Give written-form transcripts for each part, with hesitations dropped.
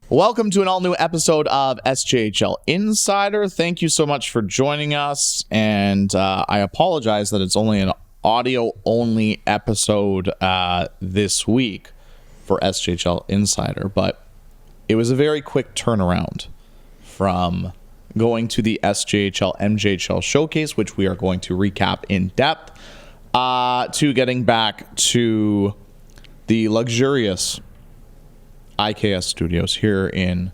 Welcome to an all-new episode of SJHL Insider. Thank you so much for joining us, and I apologize that it's only an audio-only episode this week for SJHL Insider, but it was a very quick turnaround from going to the SJHL MJHL Showcase, which we are going to recap in depth, to getting back to the luxurious IKS studios here in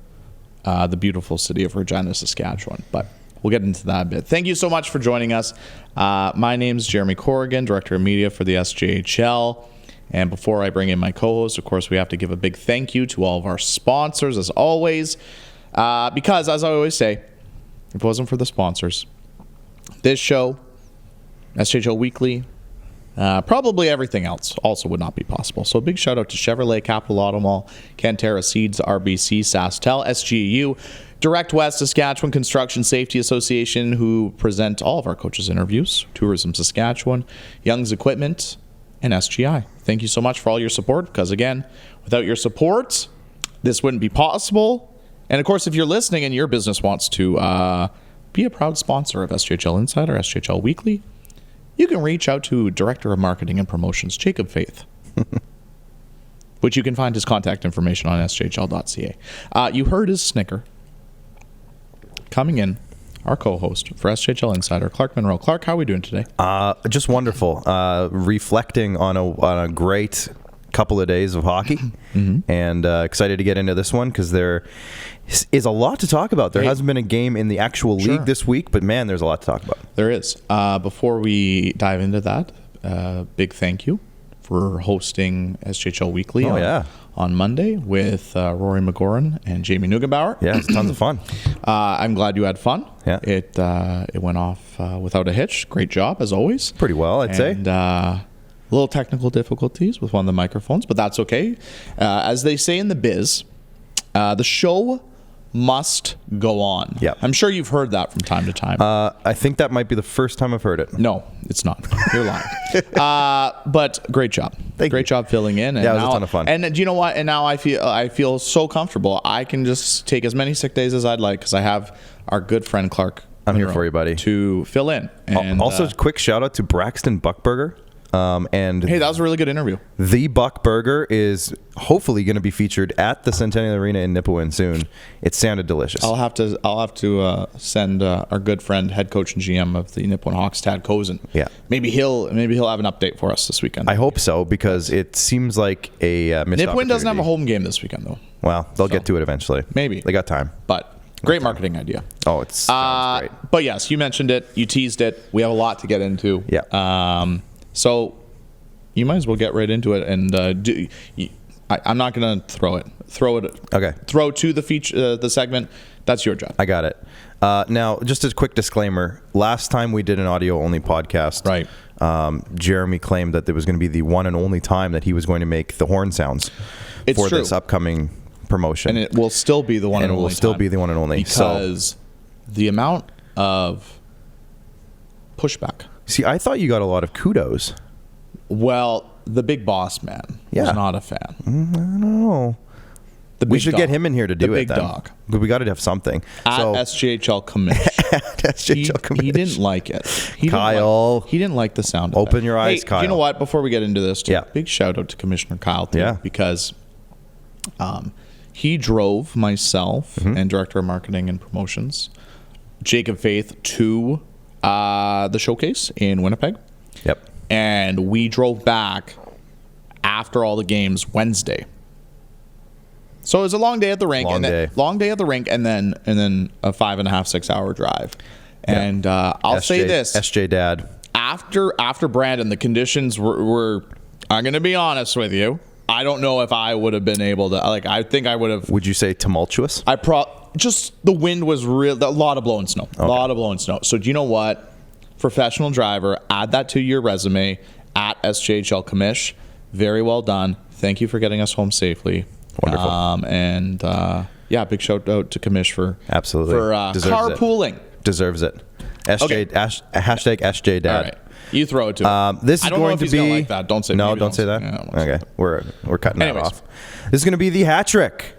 the beautiful city of Regina, Saskatchewan. But we'll get into that a bit. Thank you so much for joining us. My name is Jeromy Corrigan, Director of Media for the SJHL. And before I bring in my co-host, of course, we have to give a big thank you to all of our sponsors, as always. Because, as I always say, if it wasn't for the sponsors, this show, SJHL Weekly, probably everything else also would not be possible. So a big shout out to Chevrolet, Capital Auto Mall, Canterra Seeds, RBC, SaskTel, SGU, Direct West Saskatchewan Construction Safety Association, who present all of our coaches' interviews, Tourism Saskatchewan, Young's Equipment, and SGI. Thank you so much for all your support, because again, without your support, this wouldn't be possible. And of course, if you're listening and your business wants to be a proud sponsor of SJHL Insider, SJHL Weekly, you can reach out to Director of Marketing and Promotions, Jacob Faith, which you can find his contact information on sjhl.ca. You heard his snicker. Coming in, our co-host for SJHL Insider, Clark Munroe. Clark, how are we doing today? Just wonderful. Reflecting on a great couple of days of hockey, and excited to get into this one because there is a lot to talk about. There hasn't been a game in the actual league this week, but man, there's a lot to talk about. There is. Before we dive into that, big thank you for hosting SJHL Weekly on Monday with Rory McGoran and Jamie Neugebauer. Yeah, it's tons of fun. I'm glad you had fun. Yeah. It went off without a hitch. Great job, as always. Pretty well, I'd say. A little technical difficulties with one of the microphones, but that's okay. As they say in the biz, the show must go on. Yeah. I'm sure you've heard that from time to time. I think that might be the first time I've heard it. No, it's not. You're lying. But great job. Great job filling in. And it was a ton of fun. And do you know what? And now I feel so comfortable. I can just take as many sick days as I'd like because I have our good friend Clark. I'm here for you, buddy. To fill in. And also, quick shout out to Braxton Buckburger. And hey, that was a really good interview. The Buck Burger is hopefully going to be featured at the Centennial Arena in Nipawin soon. It sounded delicious. I'll have to send our good friend, head coach and GM of the Nipawin Hawks, Tad Cozen. Yeah, maybe he'll have an update for us this weekend. I hope so, because it seems like a missed Nipawin doesn't have a home game this weekend though. Well, they'll get to it eventually. Maybe they got time. But great marketing idea. Oh, it's great. But yes, you mentioned it. You teased it. We have a lot to get into. Yeah. So you might as well get right into it. And I'm not going to throw it. Okay. Throw to the segment. That's your job. I got it. Now, just a quick disclaimer. Last time we did an audio-only podcast, right? Jeromy claimed that there was going to be the one and only time that he was going to make the horn sounds for this upcoming promotion. And it will still be the one and only. And it will still be the one and only. Because the amount of pushback. See, I thought you got a lot of kudos. Well, the big boss man was not a fan. I don't know. We should get him in here to do it. The big dog. But we got to have something. At SJHL Commish. He didn't like it. Kyle. He didn't like the sound of it. Open your eyes, Kyle. You know what? Before we get into this, big shout out to Commissioner Kyle, too, because he drove myself and Director of Marketing and Promotions, Jacob Faith, to the showcase in Winnipeg. Yep. And we drove back after all the games Wednesday. So it was a long day at the rink. Long day at the rink, and then a 5.5, 6 hour drive. And I'll say this. SJ Dad. After Brandon, the conditions were I'm going to be honest with you, I don't know if I would have been able to, I think I would have. Would you say tumultuous? Just the wind was real, a lot of blowing snow. Okay. A lot of blowing snow. So do you know what? Professional driver, add that to your resume at SJHL Commish. Very well done. Thank you for getting us home safely. Wonderful. Big shout out to Commish for carpooling. Deserves it. Hashtag SJ Dad. All right. You throw it to him. This is going to be like that. Don't say that. Yeah, okay, we're cutting that off. This is going to be the hat trick.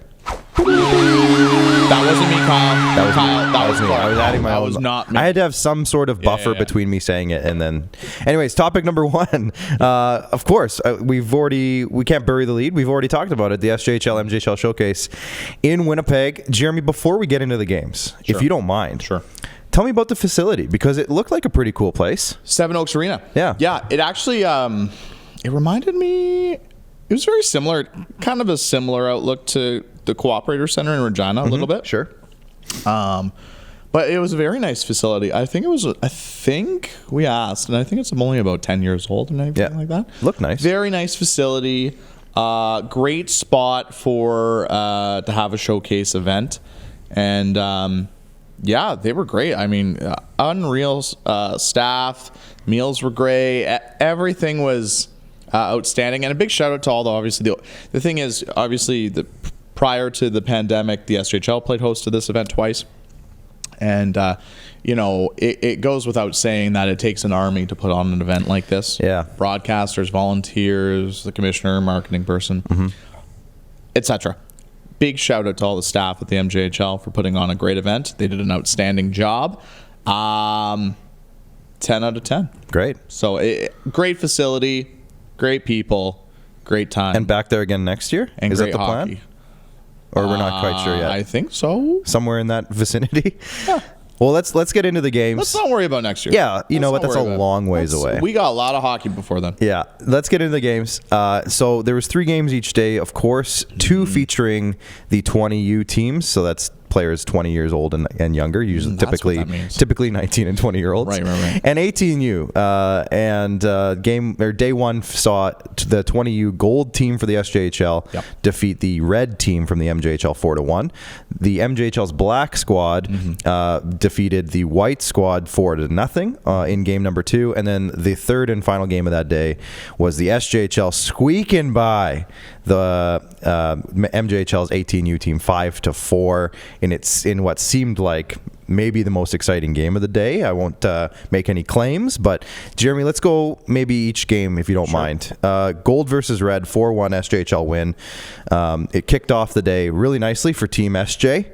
That wasn't me, Kyle. That was Kyle. That was me. Clark. I was adding my That own. was not me. I had to have some sort of buffer yeah. between me saying it and then. Anyways, topic number one. Of course, we can't bury the lead. We've already talked about it. The SJHL MJHL Showcase in Winnipeg. Jeromy, before we get into the games, if you don't mind, Sure. Tell me about the facility, because it looked like a pretty cool place. Seven Oaks Arena. Yeah. Yeah. It actually, it reminded me, it was very similar, kind of a similar outlook to the Cooperator Center in Regina a little bit. Sure. But it was a very nice facility. I think we asked, and I think it's only about 10 years old and everything like that. Looked nice. Very nice facility. Great spot for to have a showcase event. And yeah, they were great. I mean, unreal staff. Meals were great. Everything was outstanding. And a big shout out to all the thing is, obviously, prior to the pandemic, the SJHL played host to this event twice. And, it goes without saying that it takes an army to put on an event like this. Yeah. Broadcasters, volunteers, the commissioner, marketing person, etc. Big shout out to all the staff at the MJHL for putting on a great event. They did an outstanding job. 10 out of 10. Great. So great facility, great people, great time. And back there again next year? And Is great that the hockey. plan? Or we're not quite sure yet? I think so. Somewhere in that vicinity? Yeah. Well, let's get into the games. Let's not worry about next year. Yeah, you know what? That's a long ways away. We got a lot of hockey before then. Yeah, let's get into the games. So there was 3 games each day, of course, 2 featuring the 20U teams. So that's players 20 years old and younger, usually typically 19 and 20-year-olds. Right. And 18U. Day 1 saw the 20U gold team for the SJHL defeat the red team from the MJHL 4-1. The MJHL's black squad defeated the white squad 4-0 in game number 2. And then the third and final game of that day was the SJHL squeaking by the MJHL's 18U team 5-4 in what seemed like maybe the most exciting game of the day. I won't make any claims, but Jeromy, let's go maybe each game if you don't mind. Gold versus red, 4-1 SJHL win. It kicked off the day really nicely for Team SJ.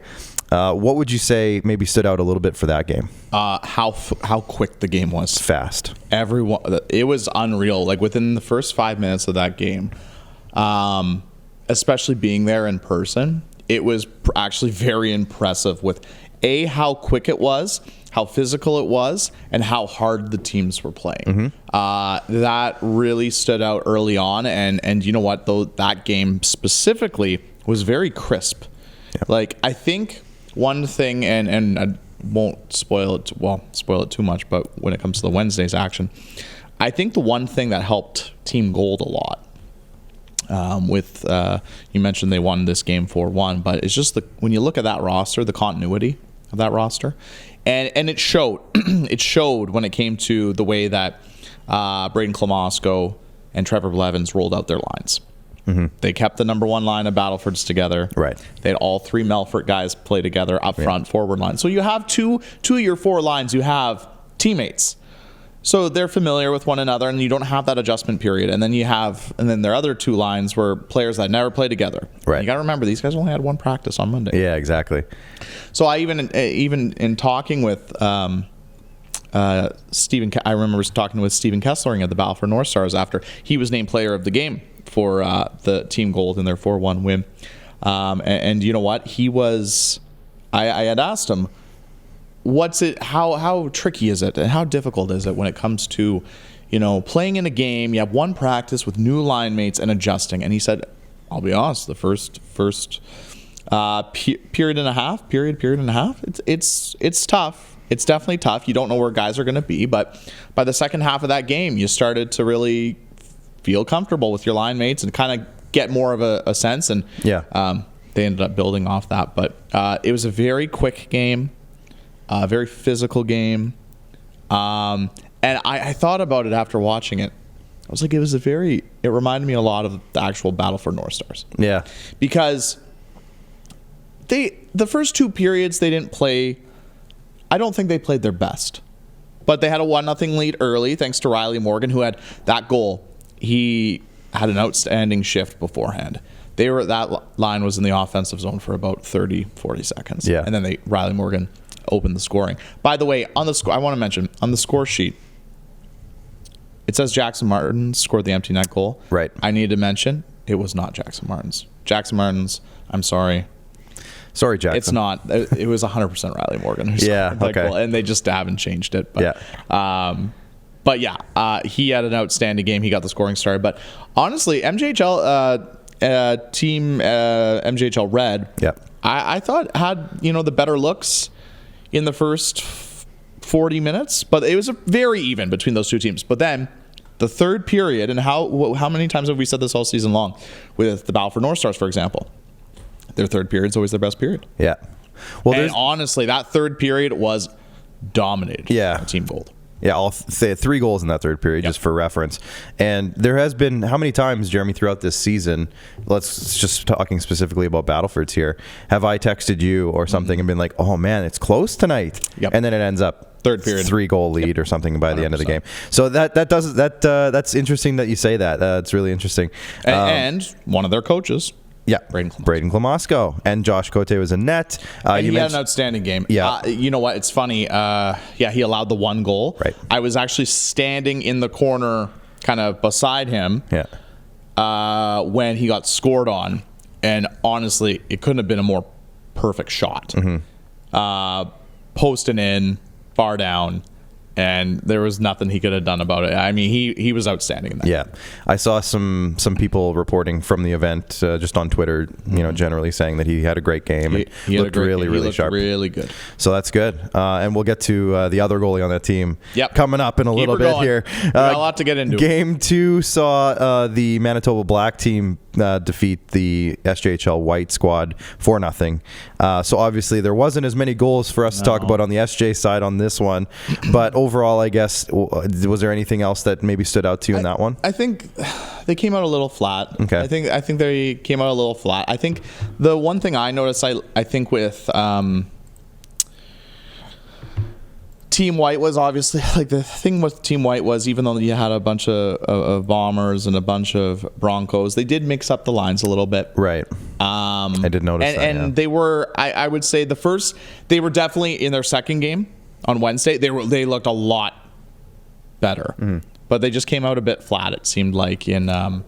What would you say maybe stood out a little bit for that game? How quick the game was. Fast. It was unreal. Like within the first 5 minutes of that game, especially being there in person, it was actually very impressive with how quick it was, how physical it was, and how hard the teams were playing. That really stood out early on, and you know what, though, that game specifically was very crisp. Yeah. Like, I think one thing, and I won't spoil it too much, but when it comes to the Wednesday's action, I think the one thing that helped Team Gold a lot, you mentioned they won this game 4-1, but it's just when you look at that roster, the continuity of that roster, and it showed. It showed when it came to the way that Braden Klamosko and Trevor Blevins rolled out their lines. They kept the number 1 line of Battlefords together. Right. They had all 3 Melfort guys play together up front, forward line. So you have two of your 4 lines. You have teammates. So they're familiar with one another, and you don't have that adjustment period. And then their other 2 lines were players that never played together. Right. You got to remember, these guys only had 1 practice on Monday. Yeah, exactly. So I even in talking with Stephen, I remember talking with Stephen Kesslering at the Balfour North Stars after he was named player of the game for the Team Gold in their 4-1 win. And you know what? He was. I had asked him, what's it? How tricky is it, and how difficult is it when it comes to, playing in a game? You have 1 practice with new line mates and adjusting. And he said, "I'll be honest, the first period and a half. It's tough. It's definitely tough. You don't know where guys are going to be, but by the second half of that game, you started to really feel comfortable with your line mates and kind of get more of a sense." And they ended up building off that. But it was a very quick game. A very physical game. And I thought about it after watching it. I was like, it reminded me a lot of the actual Battle for North Stars. Yeah. Because the first 2 periods they didn't play, I don't think they played their best. But they had a 1-0 lead early thanks to Riley Morgan, who had that goal. He had an outstanding shift beforehand. that line was in the offensive zone for about 30, 40 seconds. Yeah. And then Riley Morgan opened the scoring. By the way, on the score, I want to mention on the score sheet, it says Jackson Martin scored the empty net goal. Right. I need to mention it was not Jackson Martin's. Jackson Martin's, I'm sorry. Sorry, Jackson. It's not. It was 100% Riley Morgan who Yeah, scored that okay. goal, and they just haven't changed it. But, Yeah. But yeah, he had an outstanding game. He got the scoring started. But honestly, MJHL team MJHL Red, Yeah. I thought had the better looks in the first 40 minutes, but it was very even between those two teams. But then the third period, and how many times have we said this all season long with the Battle North Stars, for example? Their third period is always their best period. Yeah. Well, And honestly, that third period was dominated by Team Gold. Yeah, I'll say 3 goals in that third period, just for reference. And there has been, how many times, Jeromy, throughout this season, let's just talking specifically about Battlefords here, have I texted you or something and been like, oh man, it's close tonight? Yep. And then it ends up third period 3-goal lead or something by the end of the game. So that's interesting that you say that. It's really interesting. And one of their coaches, yeah, Braden Klamosko, and Josh Cote was in net. He had an outstanding game. Yeah. You know what? It's funny. He allowed the 1 goal. Right. I was actually standing in the corner kind of beside him when he got scored on. And honestly, it couldn't have been a more perfect shot. Posting in, far down. And there was nothing he could have done about it. I mean, he was outstanding in that. Yeah, I saw some people reporting from the event just on Twitter, generally saying that he had a great game and he looked really sharp, really good. So that's good. And we'll get to the other goalie on that team coming up in a little bit here. We got a lot to get into. Game 2 saw the Manitoba Black team defeat the SJHL White squad 4-0. So obviously there wasn't as many goals for us to talk about on the SJ side on this one, but overall, I guess, was there anything else that maybe stood out to you in that one? I think they came out a little flat. Okay. I think they came out a little flat. I think the one thing I noticed, I think with Team White was obviously, like, the thing with Team White was, even though you had a bunch of Bombers and a bunch of Broncos, they did mix up the lines a little bit. Right. I did notice that. And they were, I would say they were definitely in their second game on Wednesday. They looked a lot better, but they just came out a bit flat. It seemed like in that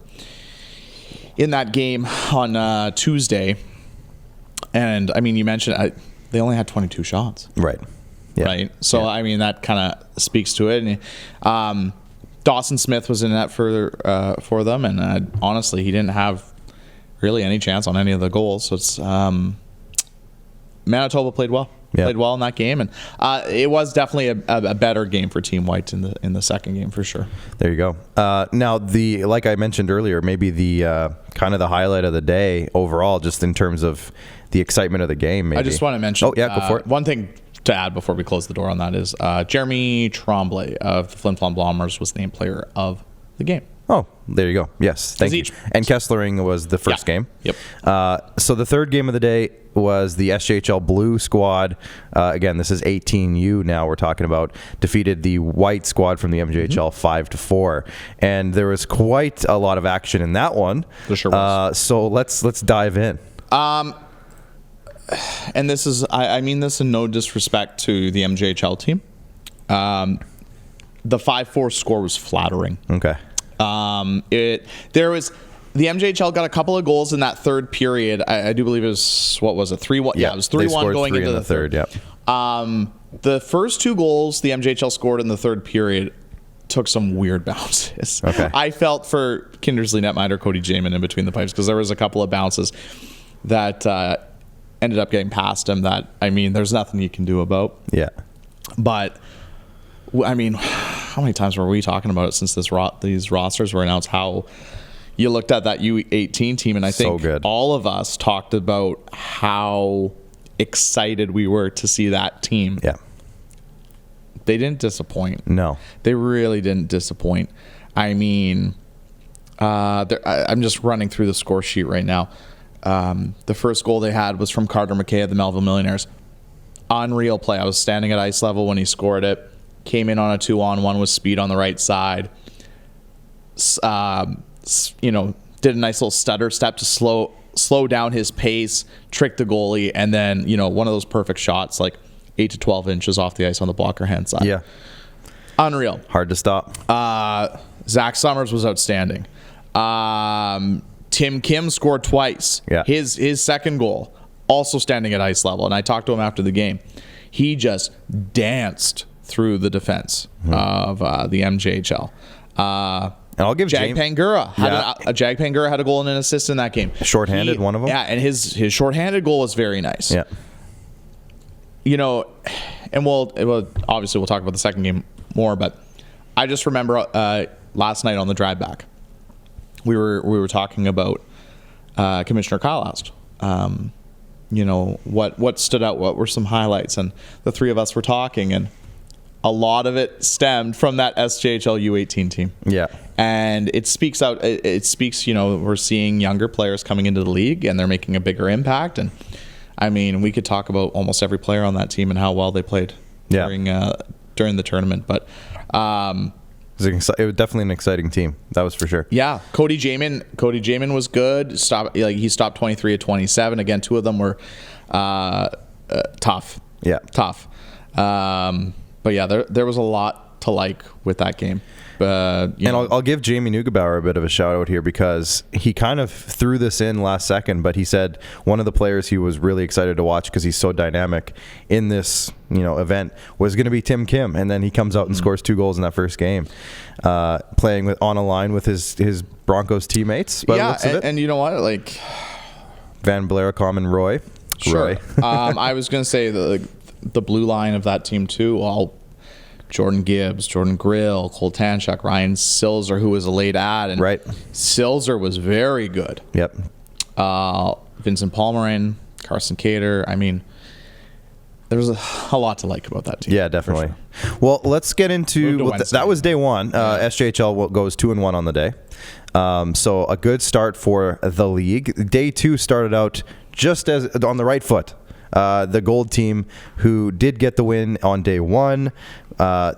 game on Tuesday. And I mean, you mentioned they only had 22 shots. Right. Yeah. Right. So I mean, that kind of speaks to it. And Dawson Smith was in net for them, and honestly, he didn't have really any chance on any of the goals. So it's Manitoba played well. Yeah. Played well in that game, and it was definitely a better game for Team White in the second game for sure. There you go. Now, like I mentioned earlier, maybe the kind of the highlight of the day overall, just in terms of the excitement of the game. Maybe. I just want to mention. Oh yeah, go for it. One thing to add before we close the door on that is Jeromy Tremblay of the Flin Flon Bombers was named player of the game. Oh, there you go. Yes, thank you. And Kesslering was the first game. Yep. So the third game of the day was the SJHL Blue squad. Again, this is 18U now we're talking about. Defeated the White squad from the MJHL 5-4. And there was quite a lot of action in that one. There sure was. So let's dive in. And this is, I mean this in no disrespect to the MJHL team. The 5-4 score was flattering. Okay. There was the MJHL got a couple of goals in that third period. I do believe it was, what was it, 3-1? Yeah, it was 3-1 going into the third. Yeah. The first 2 goals the MJHL scored in the third period took some weird bounces. Okay. I felt for Kindersley netminder Cody Jamin in between the pipes, because there was a couple of bounces that ended up getting past him that, I mean, there's nothing you can do about. Yeah. But I mean, how many times were we talking about it since these rosters were announced, how you looked at that U18 team, and I think all of us talked about how excited we were to see that team. Yeah. They didn't disappoint. No. They really didn't disappoint. I mean, I'm just running through the score sheet right now. The first goal they had was from Carter McKay of the Melville Millionaires. Unreal play. I was standing at ice level when he scored it. Came in on a 2-on-1 with speed on the right side. Did a nice little stutter step to slow slow down his pace, trick the goalie, and then, one of those perfect shots, like 8 to 12 inches off the ice on the blocker hand side. Yeah. Unreal. Hard to stop. Zach Summers was outstanding. Tim Kim scored twice. Yeah. His second goal, also standing at ice level. And I talked to him after the game. He just danced through the defense of the MJHL. And I'll give Jag Pangura Jag Pangura had a goal and an assist in that game. Shorthanded, one of them. Yeah, and his shorthanded goal was very nice. Yeah. And we'll obviously we'll talk about the second game more, but I just remember last night on the drive back, we were talking about Commissioner Kyle asked, what stood out, what were some highlights, and the three of us were talking, and a lot of it stemmed from that SJHL U18 team. Yeah. And it speaks, we're seeing younger players coming into the league and they're making a bigger impact. And I mean, we could talk about almost every player on that team and how well they played during the tournament. But it was definitely an exciting team. That was for sure. Yeah. Cody Jamin was good. He stopped 23 of 27. Again, two of them were tough. Yeah. Tough. But yeah, there was a lot to like with that game. I'll give Jamie Neugebauer a bit of a shout out here because he kind of threw this in last second, but he said one of the players he was really excited to watch because he's so dynamic in this event was going to be Tim Kim, and then he comes out and scores 2 goals in that first game, playing on a line with his Broncos teammates. And you know what, like Van Blaricom and Roy. Sure. I was going to say the blue line of that team too. Jordan Gibbs, Jordan Grill, Cole Tanchuk, Ryan Silzer, who was a late ad, and Silzer was very good. Yep. Vincent Palmerin, Carson Cater. I mean, there was a lot to like about that team. Yeah, definitely. Sure. Well, let's get into that was day one. SJHL goes 2-1 on the day. So a good start for the league. Day 2 started out just as on the right foot. The gold team, who did get the win on day 1,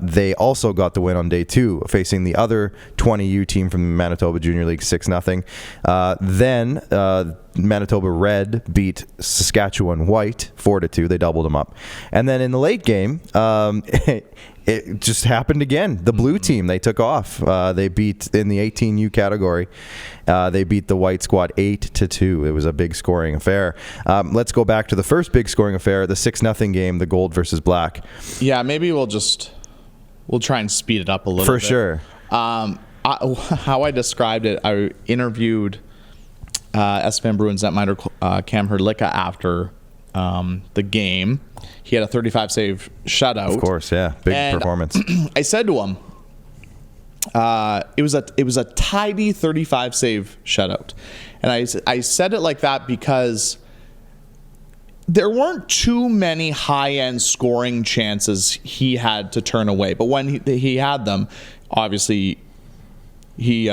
they also got the win on day 2, facing the other 20U team from the Manitoba Junior League 6-0. Then Manitoba Red beat Saskatchewan White 4-2. They doubled them up. And then in the late game, it just happened again. The blue team, they took off. They beat, in the 18U category, they beat the white squad 8-2. It was a big scoring affair. Let's go back to the first big scoring affair, the 6-0 game, the gold versus black. Yeah, maybe we'll try and speed it up a little bit. For sure. How I described it, I interviewed SFN Bruins netminder Cam Hrdlicka after the game. He had a 35 save shutout. Of course, yeah, big performance. I said to him, it was a tidy 35 save shutout, and I said it like that because there weren't too many high end scoring chances he had to turn away, but when he had them, obviously he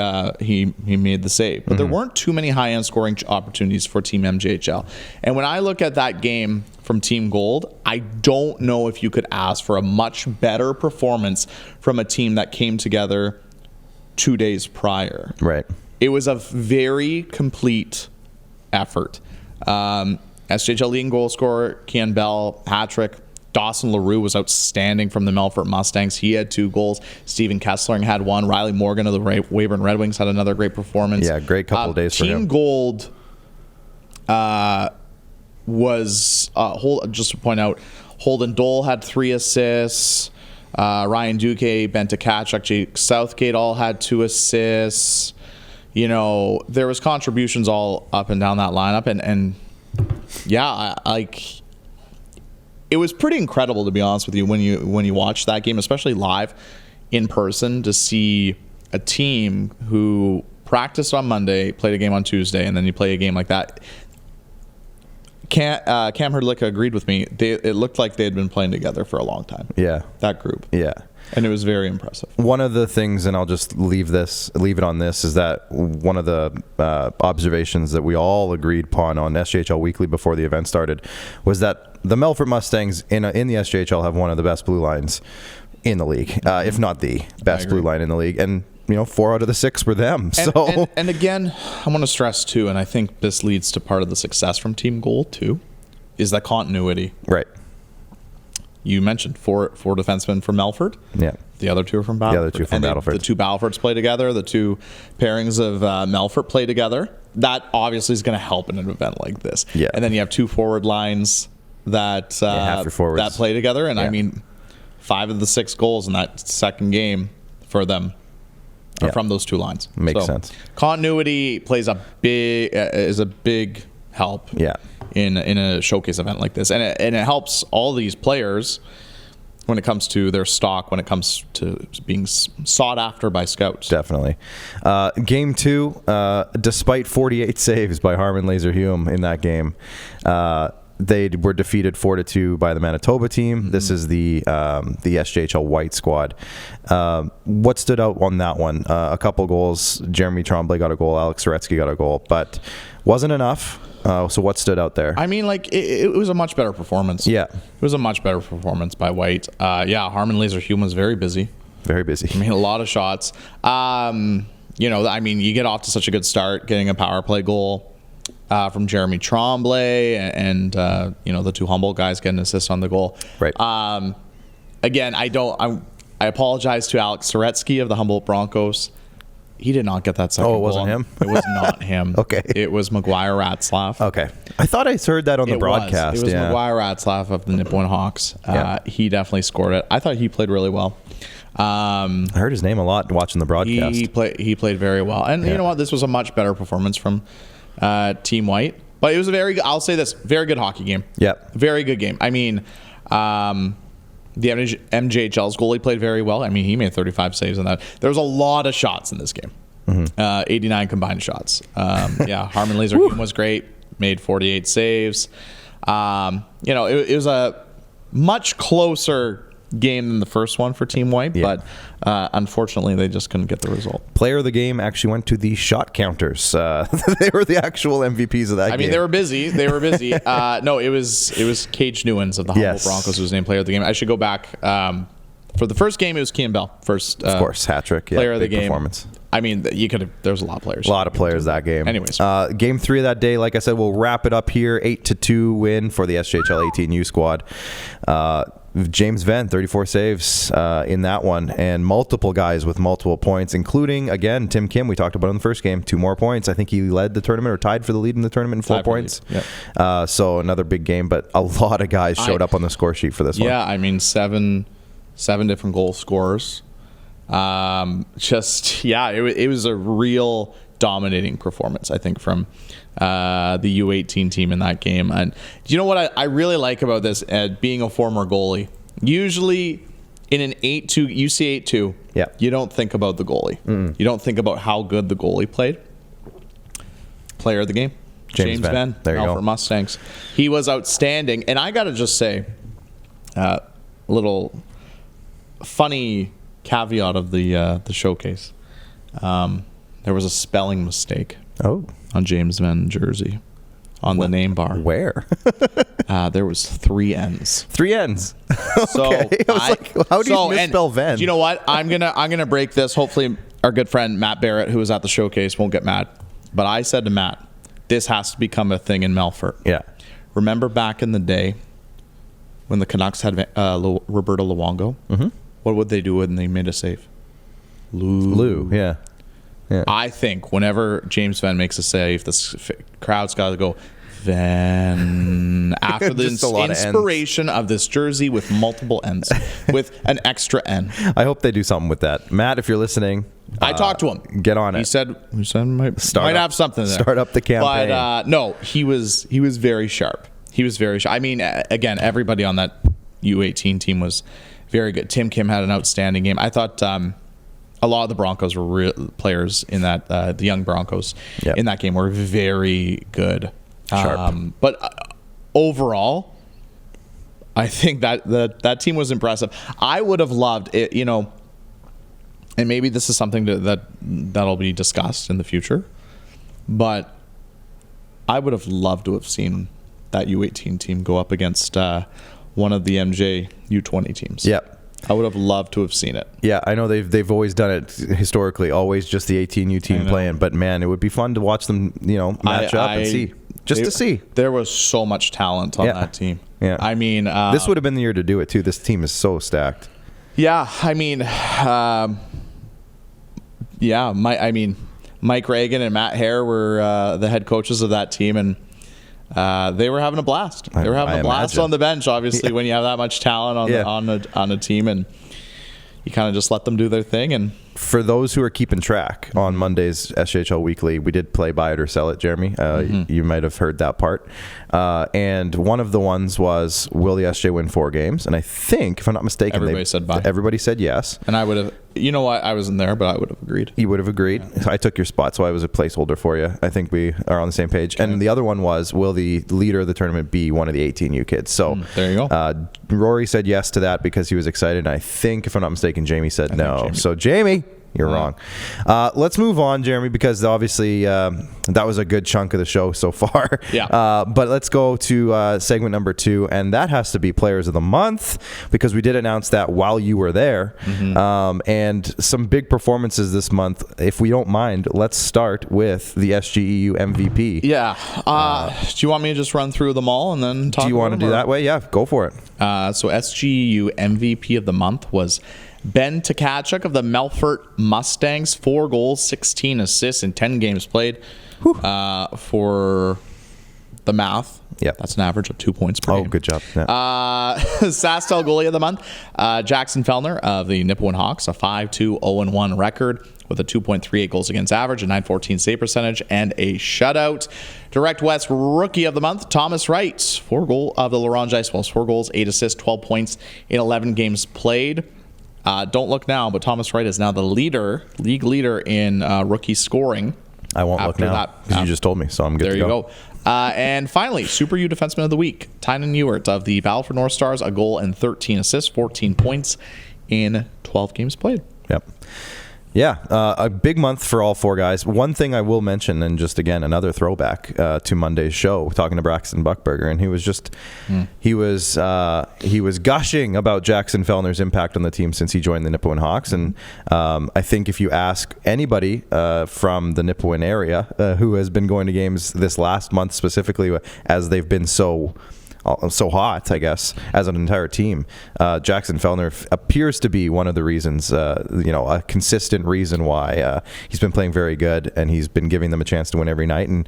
made the save. But there weren't too many high end scoring opportunities for Team MJHL. And when I look at that game from Team Gold, I don't know if you could ask for a much better performance from a team that came together 2 days prior. Right. It was a very complete effort. SJHL leading goal scorer Kian Bell, hat-trick. Dawson LaRue was outstanding from the Melfort Mustangs. He had 2 goals. Steven Kessling had 1. Riley Morgan of the Weyburn Red Wings had another great performance. Yeah, great couple of days for him. Team Gold was, just to point out, Holden Dole had 3 assists. Ryan Duque, Ben Tkachuk, Jake Southgate all had 2 assists. There was contributions all up and down that lineup. And yeah, it was pretty incredible, to be honest with you, when you watch that game, especially live in person, to see a team who practiced on Monday, played a game on Tuesday, and then you play a game like that. Cam Hrdlicka agreed with me. It looked like they had been playing together for a long time. Yeah. That group. Yeah. And it was very impressive. One of the things, and I'll just leave it on this, is that one of the observations that we all agreed upon on SJHL Weekly before the event started was that the Melfort Mustangs in the SJHL have one of the best blue lines in the league, if not the best blue line in the league. And 4 out of the 6 were them. And again, I want to stress too, and I think this leads to part of the success from Team Gold too, is that continuity. Right. You mentioned four defensemen from Melfort. Yeah. The other 2 are from Battleford. The other 2 from Battleford. The 2 Battlefords play together. The 2 pairings of Melfort play together. That obviously is going to help in an event like this. Yeah. And then you have 2 forward lines that play together. And I mean, 5 of the 6 goals in that second game for them are from those 2 lines. Makes sense. Continuity plays is a big help. Yeah. In a showcase event like this, and it helps all these players when it comes to their stock, when it comes to being sought after by scouts. Definitely. Game 2, despite 48 saves by Harman Laser-Hume in that game, they were defeated 4-2 by the Manitoba team. Mm-hmm. This is the SJHL White squad. What stood out on that one? A couple goals. Jeromy Tremblay got a goal. Alex Soretsky got a goal, but wasn't enough. So what stood out there? I mean, it was a much better performance. Yeah. It was a much better performance by White. Harman Laser-Hume was very busy. Very busy. I mean, a lot of shots. You get off to such a good start, getting a power play goal from Jeromy Tremblay and the 2 Humboldt guys getting an assist on the goal. Right. Again, I apologize to Alex Soretsky of the Humboldt Broncos. He did not get that second goal. Oh, it wasn't him? It was not him. Okay. It was McGuire Ratzlaff. Okay. I thought I heard that on the broadcast. It was McGuire Ratzlaff of the Nipawin Hawks. He definitely scored it. I thought he played really well. I heard his name a lot watching the broadcast. He played very well. And you know what? This was a much better performance from Team White. But it was I'll say this, very good hockey game. Yep. Very good game. I mean, the MJHL's goalie played very well. I mean, he made 35 saves on that. There was a lot of shots in this game. Mm-hmm. 89 combined shots. Harman Laser-Hume was great. Made 48 saves. It was a much closer game than the first one for Team White, but unfortunately they just couldn't get the result. Player of the game actually went to the shot counters. They were the actual MVPs of that game. I mean, they were busy. No, it was Cage Newens of the Humboldt Broncos who was named player of the game. I should go back. For the first game, it was Kean Bell. First, of course, hat trick. Player of the game. Performance. I mean, there's a lot of players. A lot of players that game. Anyways. Game 3 of that day, like I said, we'll wrap it up here. 8-2 win for the SJHL 18U squad. James Venn, 34 saves in that one, and multiple guys with multiple points, including, again, Tim Kim, we talked about in the first game, 2 more points. I think he led the tournament or tied for the lead in the tournament in 4 points. Yep. So another big game, but a lot of guys showed up on the score sheet for this one. Yeah, I mean, seven different goal scorers. It was a real dominating performance, I think, from the U18 team in that game. And you know what I really like about this, being a former goalie? Usually in an 8-2, UC 8-2, you don't think about the goalie. Mm-mm. You don't think about how good the goalie played. Player of the game, James Venn, Melfort Mustangs. He was outstanding. And I got to just say, a little funny caveat of the showcase. There was a spelling mistake on James Venn jersey on the name bar. Where? There was 3 N's. 3 N's. So okay. I was like, how do you misspell Venn? You know what? I'm gonna break this. Hopefully our good friend Matt Barrett, who was at the showcase, won't get mad. But I said to Matt, this has to become a thing in Melfort. Yeah. Remember back in the day when the Canucks had Roberto Luongo? Mm-hmm. What would they do when they made a save? Lou, yeah. I think whenever James Venn makes a save, the crowd's got to go, Venn, after the inspiration of this jersey with multiple N's, with an extra N. I hope they do something with that. Matt, if you're listening, I talked to him. Get on it. He said might have something there. Start up the campaign. But no, he was very sharp. He was very sharp. I mean, again, everybody on that U18 team was very good. Tim Kim had an outstanding game. I thought a lot of the Broncos were real players in that. The young Broncos in that game were very good. Sharp. But overall, I think that team was impressive. I would have loved it, and maybe this is something that'll be discussed in the future, but I would have loved to have seen that U18 team go up against one of the MJ U20 teams. Yep. I would have loved to have seen it. Yeah, I know they've always done it historically, always just the 18U team playing. But man, it would be fun to watch them, match up and see. To see. There was so much talent on that team. Yeah. I mean, this would have been the year to do it too. This team is so stacked. Yeah, I mean, Mike Reagan and Matt Hare were the head coaches of that team, and they were having a blast. They were having a blast on the bench, obviously, when you have that much talent on a team, and you kind of just let them do their thing. And for those who are keeping track, on Monday's SJHL Weekly, we did play Buy It or Sell It, Jeremy. You might have heard that part. And one of the ones was, will the SJ win 4 games? And I think, if I'm not mistaken, everybody said yes. And I would have, I wasn't there, but I would have agreed. You would have agreed. Yeah. I took your spot, so I was a placeholder for you. I think we are on the same page. Okay. And the other one was, will the leader of the tournament be one of the 18U kids? So there you go. Rory said yes to that because he was excited. And I think, if I'm not mistaken, Jamie said no. So Jamie, you're wrong. Let's move on, Jeremy, because obviously that was a good chunk of the show so far. Yeah. But let's go to segment number 2, and that has to be Players of the Month, because we did announce that while you were there. And some big performances this month. If we don't mind, let's start with the SGEU MVP. Yeah. Do you want me to just run through them all and then talk? Do you want to do that way? Yeah, go for it. So SGEU MVP of the month was Ben Tkachuk of the Melfort Mustangs, 4 goals, 16 assists in 10 games played. For the math, that's an average of 2 points per game. Oh, good job. Yeah. Sastel goalie of the month, Jackson Fellner of the Nipawin Hawks, a 5-2 0-1 record with a 2.38 goals against average, a 914 save percentage, and a shutout. Direct West rookie of the month, Thomas Wright, 4 goal of the Laurent Ice Wolves, 4 goals, 8 assists, 12 points in 11 games played. Don't look now, but Thomas Wright is now the league leader in rookie scoring. I won't look now because you just told me, so I'm good to go. There you go. And finally, Super U Defenseman of the Week, Tynan Ewert of the Battleford North Stars, a goal and 13 assists, 14 points in 12 games played. Yep. Yeah, a big month for all 4 guys. One thing I will mention, and just again another throwback to Monday's show, talking to Braxton Buckberger, and he was just he was gushing about Jackson Fellner's impact on the team since he joined the Nipawin Hawks. And I think if you ask anybody from the Nipawin area who has been going to games this last month specifically, as they've been so hot, I guess, as an entire team, Jackson Fellner appears to be one of the reasons, a consistent reason why he's been playing very good, and he's been giving them a chance to win every night. And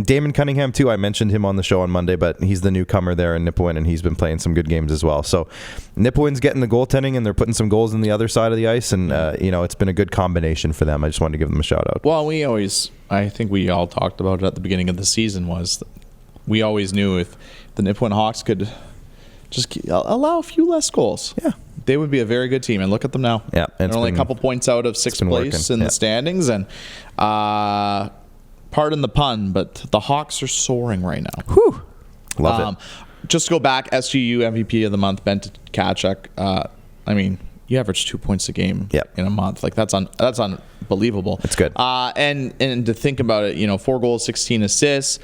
Damon Cunningham too. I mentioned him on the show on Monday, but he's the newcomer there in Nipawin, and he's been playing some good games as well. So Nipawin's getting the goaltending, and they're putting some goals on the other side of the ice, and it's been a good combination for them. I just wanted to give them a shout out. Well, I think we all talked about it at the beginning of the season, was we always knew if the Nipawin Hawks could just allow a few less goals, they would be a very good team. And look at them now. Yeah, they're only a couple points out of 6th place in the standings. And pardon the pun, but the Hawks are soaring right now. Whew. Love it. Just to go back, SGU MVP of the month, Ben Tkachuk. You average 2 points a game in a month. Like that's unbelievable. It's good. And to think about it, 4 goals, 16 assists.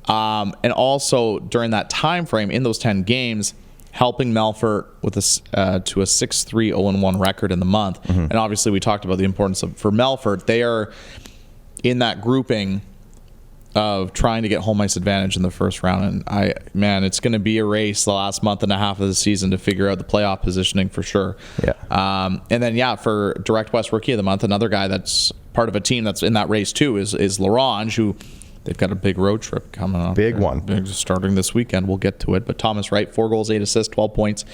And also during that time frame in those 10 games, helping Melfort with to a 6-3 0-1 record in the month. And obviously we talked about the importance for Melfort. They are in that grouping of trying to get home ice advantage in the first round. And it's going to be a race the last month and a half of the season to figure out the playoff positioning for sure. Yeah. And then for Direct West Rookie of the Month, another guy that's part of a team that's in that race too is Laurent, who they've got a big road trip coming up. Big one. Starting this weekend. We'll get to it. But Thomas Wright, 4 goals, 8 assists, 12 points,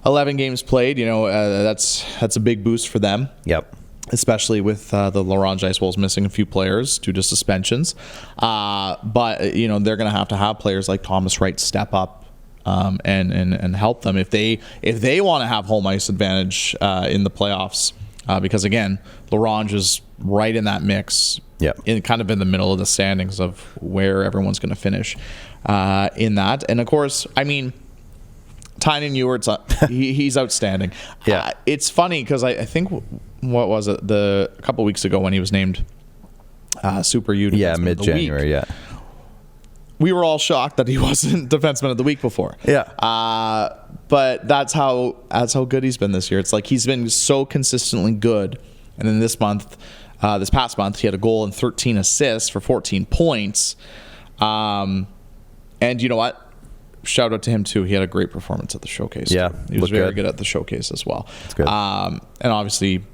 11 games played. That's a big boost for them. Yep. Especially with the Laurent Ice Wolves missing a few players due to suspensions. But they're going to have players like Thomas Wright step up and help them if they want to have home ice advantage in the playoffs. Because again, Laurent is right in that mix. In the middle of the standings of where everyone's going to finish in that. And of course, Tynan Ewert's he's outstanding. It's funny because I think what was it a couple weeks ago when he was named Super U Defenseman mid-January. of the Week, we were all shocked that he wasn't Defenseman of the Week before. But that's how good he's been this year. It's like he's been so consistently good. And then this past month, he had a goal and 13 assists for 14 points. And you know what? Shout out to him too. He had a great performance at the showcase. Yeah, he was very good at the showcase as well. That's good. And obviously,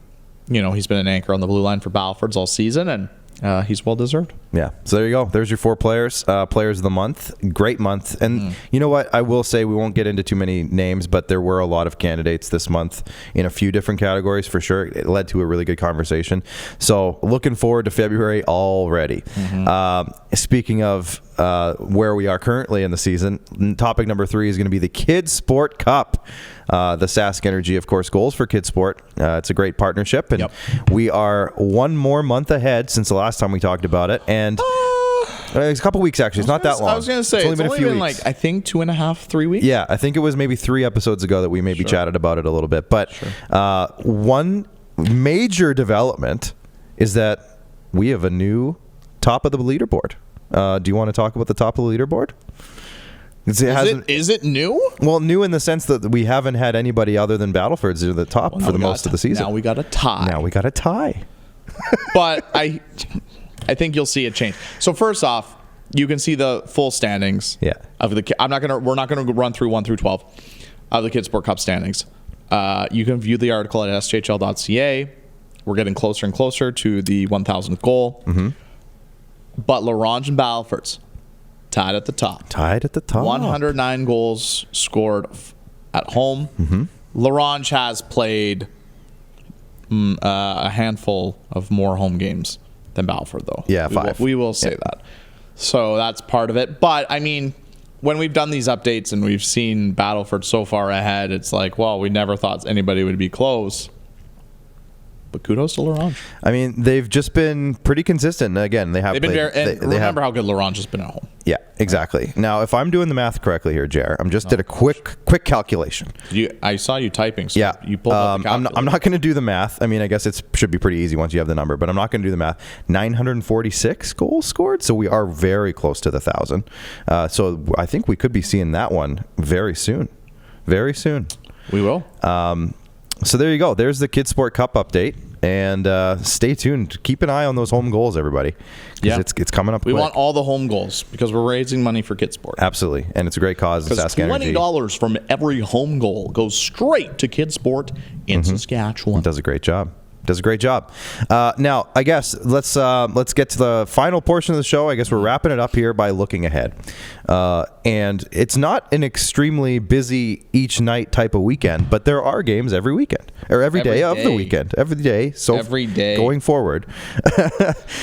he's been an anchor on the blue line for Battleford's all season, and he's well deserved. Yeah. So there you go. There's your 4 players of the month. Great month. And you know what? I will say we won't get into too many names, but there were a lot of candidates this month in a few different categories for sure. It led to a really good conversation. So looking forward to February already. Speaking of where we are currently in the season, topic number 3 is going to be the Kids Sport Cup. The Sask Energy, of course, goals for Kids Sport. It's a great partnership, and we are one more month ahead since the last time we talked about it. And it's a couple weeks, actually. It's not that long. I was going to say, it's only been like, I think 2.5, 3 weeks. Yeah, I think it was maybe 3 episodes ago that we maybe chatted about it a little bit. But one major development is that we have a new top of the leaderboard. Do you want to talk about the top of the leaderboard? Is it new? Well, new in the sense that we haven't had anybody other than Battleford's at the top for the most of the season. Now we got a tie. But I think you'll see a change. So first off, you can see the full standings. Of the. We're not gonna run through 1 through 12 of the Kids Sport Cup standings. You can view the article at sjhl.ca. We're getting closer and closer to the 1,000th goal. But LaRange and Battleford's tied at the top. 109 goals scored at home. LaRange has played a handful of more home games than Battleford, though. Yeah, 5. We will say that. So that's part of it. But, I mean, when we've done these updates and we've seen Battleford so far ahead, it's like, well, we never thought anybody would be close. But kudos to LaRange. I mean, they've just been pretty consistent. Again, they've been remember how good LaRange has been at home. Yeah, exactly. Now, if I'm doing the math correctly here, Jer, did a quick calculation. I saw you typing. So yeah, you pulled up the calculator. I'm not going to do the math. I mean, I guess it should be pretty easy once you have the number, but I'm not going to do the math. 946 goals scored, so we are very close to the 1,000. So I think we could be seeing that one very soon. Very soon. We will. So there you go. There's the Kids Sport Cup update. And stay tuned. Keep an eye on those home goals, everybody. Yeah. It's coming up quick. We want all the home goals because we're raising money for Kids Sport. Absolutely. And it's a great cause. Because $20 from every home goal goes straight to Kids Sport in Saskatchewan. It does a great job. Now, I guess let's get to the final portion of the show. I guess we're wrapping it up here by looking ahead. And it's not an extremely busy each night type of weekend, but there are games every weekend or every day of the weekend. Every day. So every day going forward.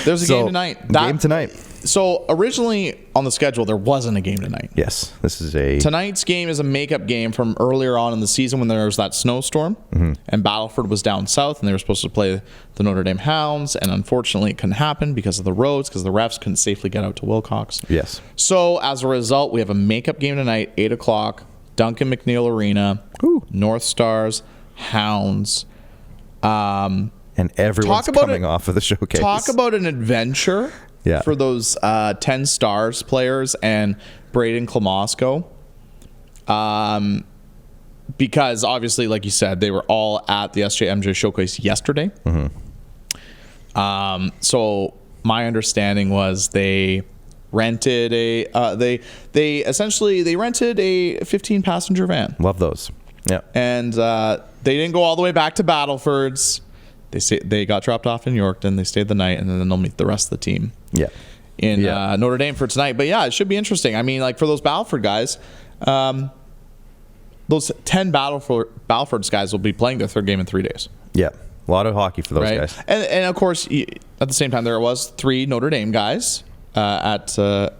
There's a game tonight. Game tonight. So originally on the schedule, there wasn't a game tonight. Yes, Tonight's game is a makeup game from earlier on in the season when there was that snowstorm, and Battleford was down south, and they were supposed to play the Notre Dame Hounds, and unfortunately it couldn't happen because of the roads, because the refs couldn't safely get out to Wilcox. Yes. So as a result, we have a makeup game tonight, 8 o'clock, Duncan McNeil Arena, North Stars, Hounds. And everyone's coming off of the showcase. Talk about an adventure. Yeah. For those 10 Stars players and Braden Klamosko. Because obviously, like you said, they were all at the MJHL Showcase yesterday. So my understanding was they rented they rented a 15-passenger van. Love those. Yeah. And they didn't go all the way back to Battleford's. They got dropped off in Yorkton. They stayed the night, and then they'll meet the rest of the team. Yeah. In Notre Dame for tonight. But yeah, it should be interesting. I mean, like for those Battleford guys, those 10 Battleford's guys will be playing their third game in 3 days. Yeah. A lot of hockey for those guys. And of course, at the same time, there was 3 Notre Dame guys at the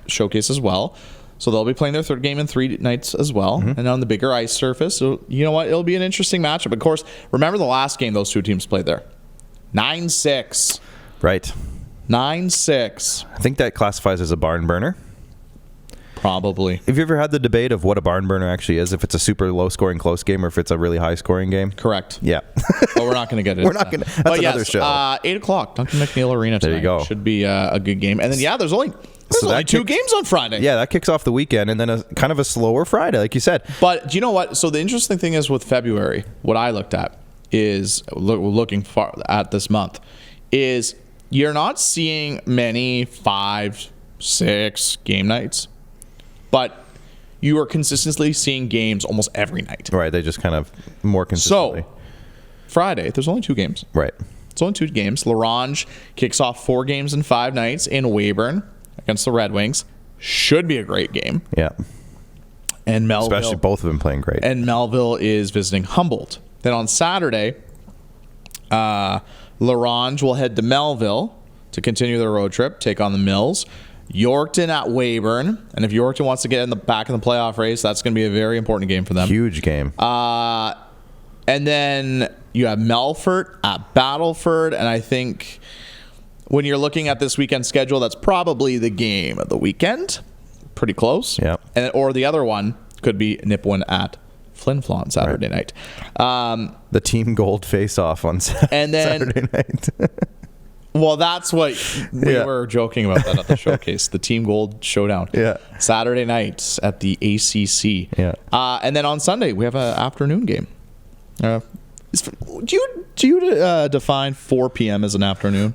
showcase as well. So they'll be playing their third game in 3 nights as well, and on the bigger ice surface. So you know what? It'll be an interesting matchup. Of course, remember the last game those 2 teams played there? 9-6. Right. 9-6. I think that classifies as a barn burner. Probably. Have you ever had the debate of what a barn burner actually is? If it's a super low-scoring close game or if it's a really high-scoring game? Correct. Yeah. But we're not going to get it. We're not going to. That's another show. 8 o'clock, Duncan McNeil Arena tonight. There you go. Should be a good game. And then, there's only There's only two games on Friday. Yeah, that kicks off the weekend, and then a kind of a slower Friday, like you said. But do you know what? So the interesting thing is with February, what I looked at is looking at this month is you're not seeing many 5-6 game nights, but you are consistently seeing games almost every night. Right, they just kind of more consistently. So Friday, there's only 2 games. Right. It's only 2 games. L'Orange kicks off 4 games in 5 nights in Weyburn against the Red Wings. Should be a great game. Yeah. And Melville, especially both of them playing great. And Melville is visiting Humboldt. Then on Saturday, L'Orange will head to Melville to continue their road trip, take on the Mills. Yorkton at Weyburn. And if Yorkton wants to get in the back in the playoff race, that's going to be a very important game for them. Huge game. And then you have Melfort at Battleford. And I think when you're looking at this weekend schedule, that's probably the game of the weekend. Pretty close. Yeah. And or the other one could be Nipawin at Flin Flon Saturday night. The Team Gold face-off on Saturday night. Well, that's what we were joking about that at the showcase. The Team Gold Showdown. Yeah. Saturday nights at the ACC. Yeah. And then on Sunday, we have an afternoon game. Do you define 4 p.m. as an afternoon?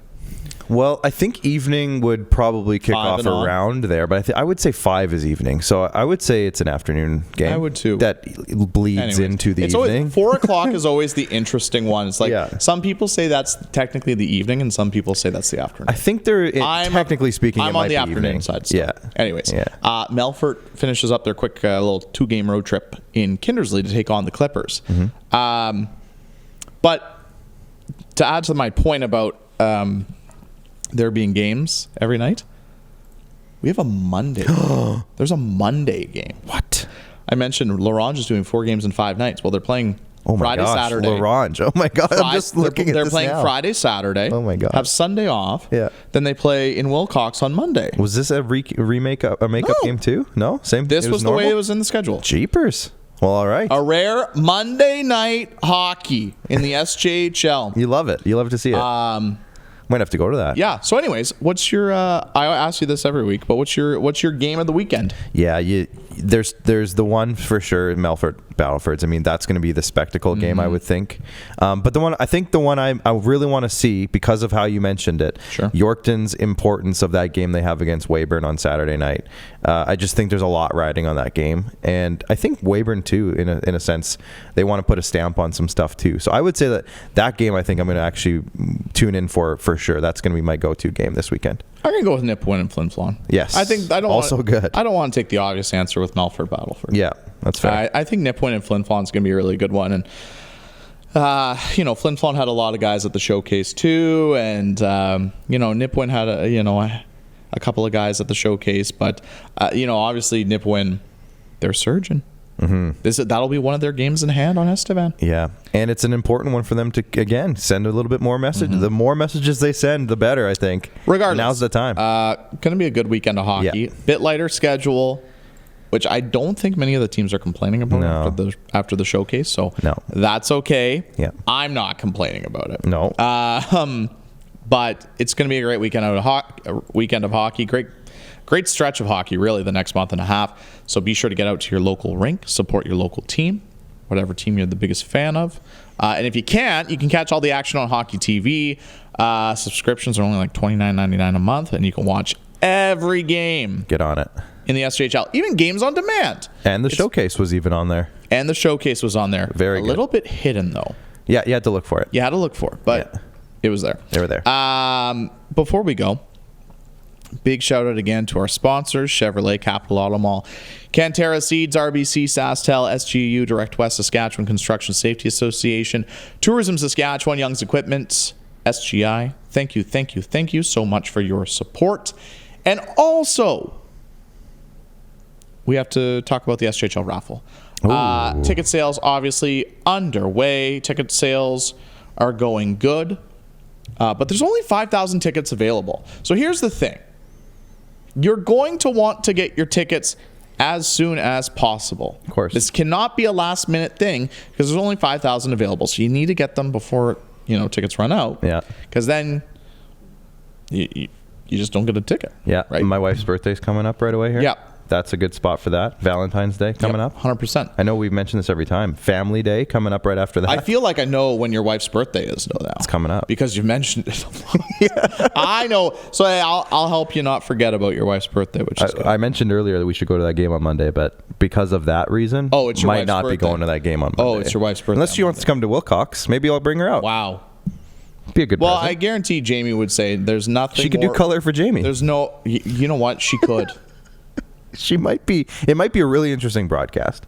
Well, I think evening would probably kick off around there, but I would say 5 is evening. So I would say it's an afternoon game. I would too. That bleeds into the evening. 4 o'clock is always the interesting one. It's like some people say that's technically the evening, and some people say that's the afternoon. I think technically speaking, I'm on the afternoon side still. Yeah. Anyways, Melfort finishes up their quick little 2-game road trip in Kindersley to take on the Clippers. Mm-hmm. But to add to my point about there being games every night, we have a Monday. There's a Monday game. What? I mentioned L'Orange is doing 4 games in 5 nights. Well, they're playing Friday, Saturday. L'Orange. Oh my God. I'm just looking at this now. They're playing Friday, Saturday. Oh my God. Have Sunday off. Yeah. Then they play in Wilcox on Monday. Was this a makeup game too? No? Same. This was the way it was in the schedule. Jeepers. Well, all right. A rare Monday night hockey in the SJHL. You love it. You love to see it. Might have to go to that. Yeah. So anyways, what's your I ask you this every week, but what's your game of the weekend? Yeah, there's the one for sure, Melfort Battlefords. I mean, that's going to be the spectacle game, I would think. But the one I really want to see, because of how you mentioned it, Yorkton's importance of that game they have against Weyburn on Saturday night. I just think there's a lot riding on that game, and I think Weyburn too, in a sense, they want to put a stamp on some stuff too. So I would say that game, I think I'm going to actually tune in for sure. That's going to be my go-to game this weekend. I'm going to go with Nipawin and Flin Flon. Yes. I don't want to take the obvious answer with Melfort Battleford. Yeah, that's fair. I think Nipawin and Flin Flon is going to be a really good one. And, Flin Flon had a lot of guys at the showcase too. And, Nipawin had a couple of guys at the showcase. But, obviously Nipawin, they're surging. Mm-hmm. That'll be one of their games in hand on Estevan. Yeah, and it's an important one for them to, again, send a little bit more message. The more messages they send, the better, I think. Regardless. Now's the time. Going to be a good weekend of hockey. Yeah. Bit lighter schedule, which I don't think many of the teams are complaining about after the showcase. So that's okay. Yeah. I'm not complaining about it. No. But it's going to be a great weekend of hockey. Great stretch of hockey, really, the next month and a half. So be sure to get out to your local rink, support your local team, whatever team you're the biggest fan of. And if you can't, you can catch all the action on Hockey TV. Subscriptions are only like $29.99 a month, and you can watch every game. Get on it. In the SJHL, even games on demand. And the showcase was even on there. And the showcase was on there. Very good. A little bit hidden, though. Yeah, you had to look for it. You had to look for it, but it was there. They were there. Before we go, big shout out again to our sponsors: Chevrolet, Capital Auto Mall, Cantera Seeds, RBC, SaskTel, SGU, Direct West Saskatchewan Construction Safety Association, Tourism Saskatchewan, Young's Equipment, SGI. Thank you so much for your support. And also, we have to talk about the SJHL raffle. Ticket sales obviously underway. Ticket sales are going good. But there's only 5,000 tickets available. So here's the thing. You're going to want to get your tickets as soon as possible. Of course. This cannot be a last minute thing because there's only 5,000 available. So you need to get them before, tickets run out. Yeah. Because then you you just don't get a ticket. Yeah. Right. My wife's birthday's coming up right away here. Yeah. That's a good spot for that. Valentine's Day coming up. 100%. I know we've mentioned this every time. Family Day coming up right after that. I feel like I know when your wife's birthday is, though, now. It's coming up. Because you mentioned it. I know. So I'll help you not forget about your wife's birthday, which is good. I mentioned earlier that we should go to that game on Monday, but because of that reason, it's your might wife's not birthday. be going to that game on Monday. Oh, it's your wife's birthday. Unless she wants to come to Wilcox. Maybe I'll bring her out. Wow. Be a good Well, present. I guarantee Jamie would say there's nothing She could do color for Jamie. There's no... You know what? She could. She might be. It might be a really interesting broadcast.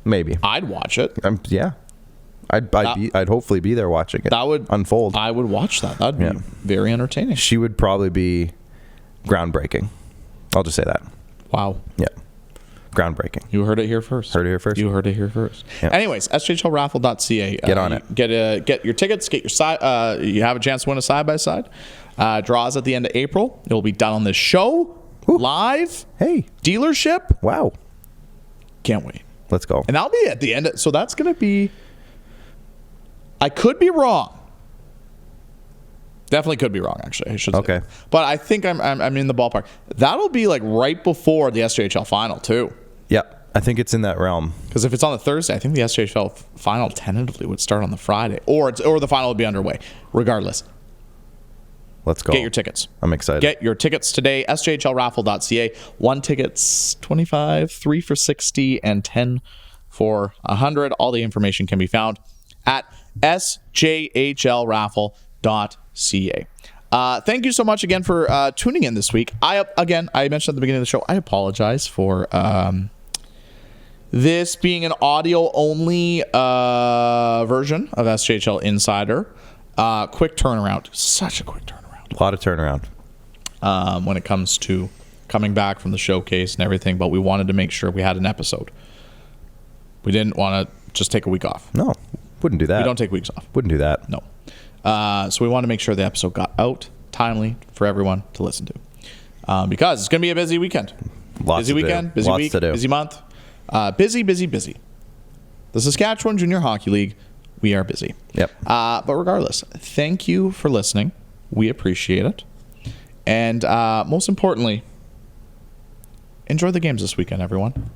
Maybe. I'd watch it. Yeah. I'd hopefully be there watching it. That would unfold. I would watch that. That'd be very entertaining. She would probably be groundbreaking. I'll just say that. Wow. Yeah. Groundbreaking. You heard it here first. Heard it here first. You heard it here first. Yep. Anyways, sjhlraffle.ca. Get on it. Get your tickets. Get your side. You have a chance to win a side by side. Draws at the end of April. It will be done on this show. Ooh. Live. Hey. Dealership. Wow. Can't wait. Let's go. And that'll be at the end. So that's going to be... I could be wrong. Definitely could be wrong, actually. I should say. Okay. But I think I'm in the ballpark. That'll be like right before the SJHL final, too. Yeah. I think it's in that realm. Because if it's on the Thursday, I think the SJHL final tentatively would start on the Friday. Or the final would be underway. Regardless. Let's go. Get your tickets. I'm excited. Get your tickets today. SJHLraffle.ca. 1 ticket's $25, 3 for $60, and 10 for $100. All the information can be found at SJHLraffle.ca. Thank you so much again for tuning in this week. I mentioned at the beginning of the show, I apologize for this being an audio-only version of SJHL Insider. Quick turnaround. Such a quick turnaround. A lot of turnaround. When it comes to coming back from the showcase and everything, but we wanted to make sure we had an episode. We didn't want to just take a week off. No, wouldn't do that. We don't take weeks off. Wouldn't do that. No. So we want to make sure the episode got out timely for everyone to listen to. Because it's going to be a busy weekend. Lots busy to do. weekend, busy Lots week, to do. busy month. Busy. The Saskatchewan Junior Hockey League, we are busy. Yep. But regardless, thank you for listening. We appreciate it. And most importantly, enjoy the games this weekend, everyone.